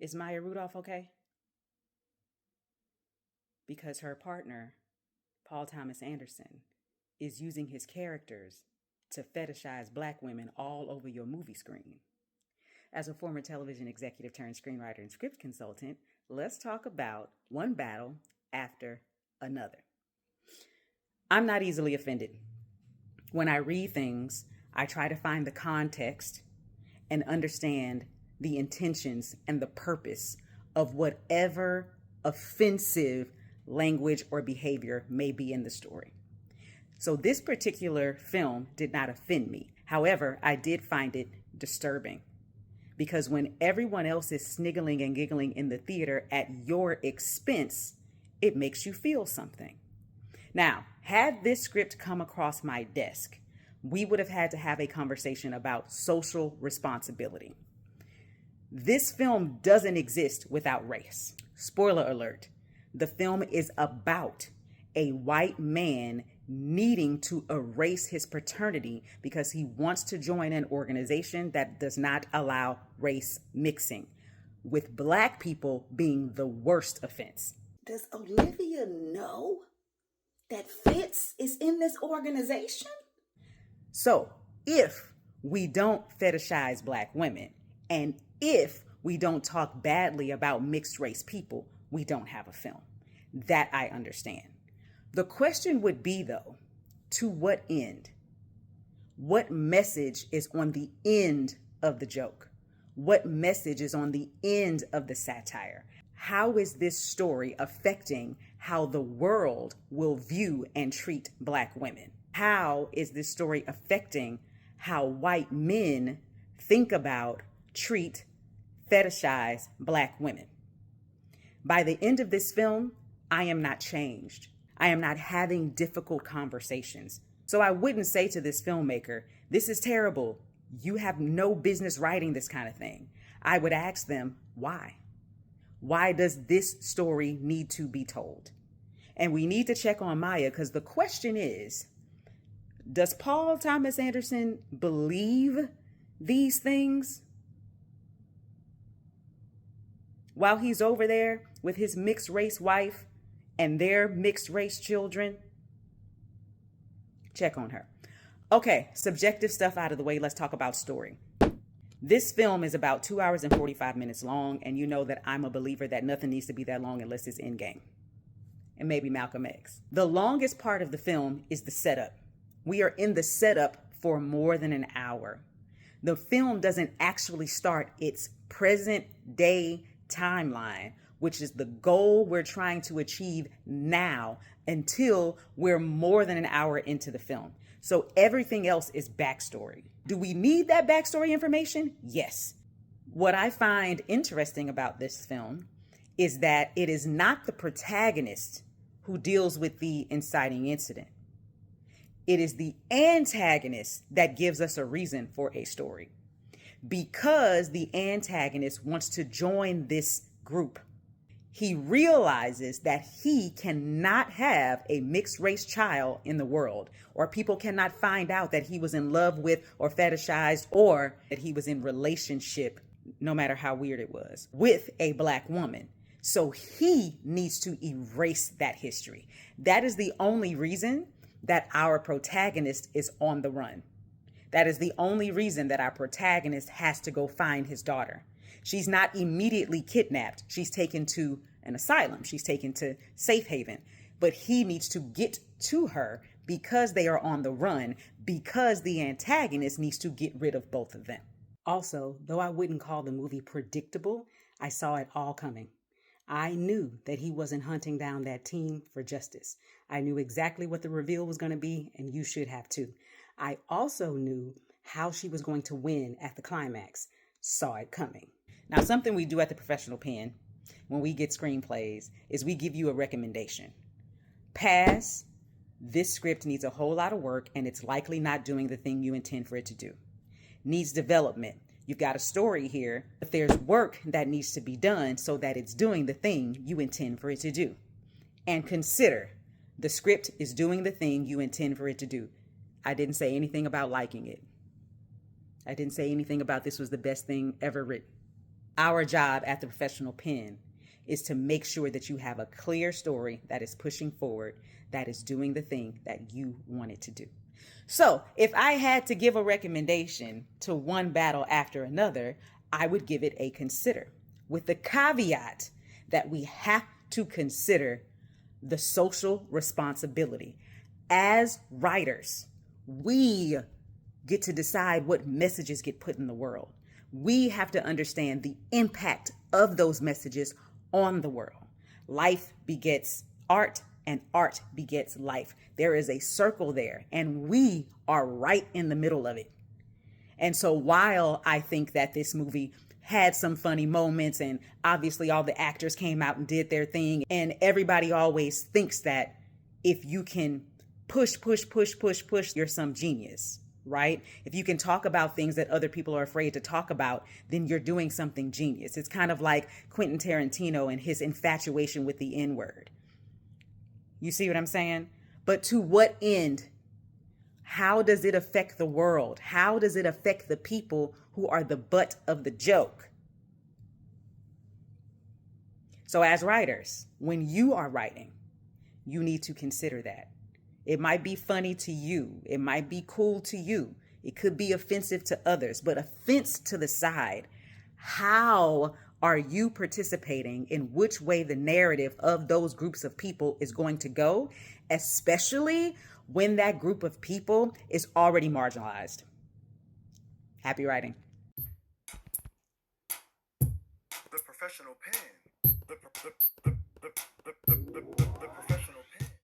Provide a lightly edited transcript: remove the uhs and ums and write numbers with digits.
Is Maya Rudolph okay? Because her partner, Paul Thomas Anderson, is using his characters to fetishize black women all over your movie screen. As a former television executive turned screenwriter and script consultant, let's talk about one battle after another. I'm not easily offended. When I read things, I try to find the context and understand the intentions and the purpose of whatever offensive language or behavior may be in the story. So this particular film did not offend me. However, I did find it disturbing because when everyone else is sniggling and giggling in the theater at your expense, it makes you feel something. Now, had this script come across my desk, we would have had to have a conversation about social responsibility. This film doesn't exist without race. Spoiler alert, the film is about a white man needing to erase his paternity because he wants to join an organization that does not allow race mixing, with black people being the worst offense. Does Olivia know that Fitz is in this organization? So, if we don't fetishize black women, and if we don't talk badly about mixed race people, we don't have a film. That I understand. The question would be, though, to what end? What message is on the end of the joke? What message is on the end of the satire? How is this story affecting how the world will view and treat black women? How is this story affecting how white men think about, treat, fetishize black women? By the end of this film, I am not changed. I am not having difficult conversations. So I wouldn't say to this filmmaker, this is terrible. You have no business writing this kind of thing. I would ask them, why? Why does this story need to be told? And we need to check on Maya because the question is, does Paul Thomas Anderson believe these things? While he's over there with his mixed race wife and their mixed race children, check on her. Okay, subjective stuff out of the way. Let's talk about story. This film is about 2 hours and 45 minutes long, and you know that I'm a believer that nothing needs to be that long unless it's Endgame. And maybe Malcolm X. The longest part of the film is the setup. We are in the setup for more than an hour. The film doesn't actually start its present day timeline, which is the goal we're trying to achieve now, until we're more than an hour into the film. So everything else is backstory. Do we need that backstory information? Yes. What I find interesting about this film is that it is not the protagonist who deals with the inciting incident. It is the antagonist that gives us a reason for a story, because the antagonist wants to join this group. He realizes that he cannot have a mixed race child in the world, or people cannot find out that he was in love with or fetishized, or that he was in relationship, no matter how weird it was, with a black woman. So he needs to erase that history. That is the only reason that our protagonist is on the run. That is the only reason that our protagonist has to go find his daughter. She's not immediately kidnapped. She's taken to an asylum. She's taken to safe haven. But he needs to get to her because they are on the run, because the antagonist needs to get rid of both of them. Also, though I wouldn't call the movie predictable, I saw it all coming. I knew that he wasn't hunting down that team for justice. I knew exactly what the reveal was going to be, and you should have too. I also knew how she was going to win at the climax. Saw it coming. Now, something we do at the Professional Pen when we get screenplays is we give you a recommendation. Pass. This script needs a whole lot of work, and it's likely not doing the thing you intend for it to do. Needs development. You've got a story here, but there's work that needs to be done so that it's doing the thing you intend for it to do. And consider, the script is doing the thing you intend for it to do. I didn't say anything about liking it. I didn't say anything about this was the best thing ever written. Our job at the professional pen is to make sure that you have a clear story that is pushing forward, that is doing the thing that you want it to do. So if I had to give a recommendation to one battle after another, I would give it a consider, with the caveat that we have to consider the social responsibility. As writers, we get to decide what messages get put in the world. We have to understand the impact of those messages on the world. Life begets art, and art begets life. There is a circle there, and we are right in the middle of it. And so while I think that this movie had some funny moments, and obviously all the actors came out and did their thing, and everybody always thinks that if you can push, you're some genius, right? If you can talk about things that other people are afraid to talk about, then you're doing something genius. It's kind of like Quentin Tarantino and his infatuation with the N-word. You see what I'm saying? But to what end? How does it affect the world? How does it affect the people who are the butt of the joke? So as writers, when you are writing, you need to consider that. It might be funny to you. It might be cool to you. It could be offensive to others, but offense to the side. How are you participating in which way the narrative of those groups of people is going to go, especially when that group of people is already marginalized? Happy writing. The professional pen. The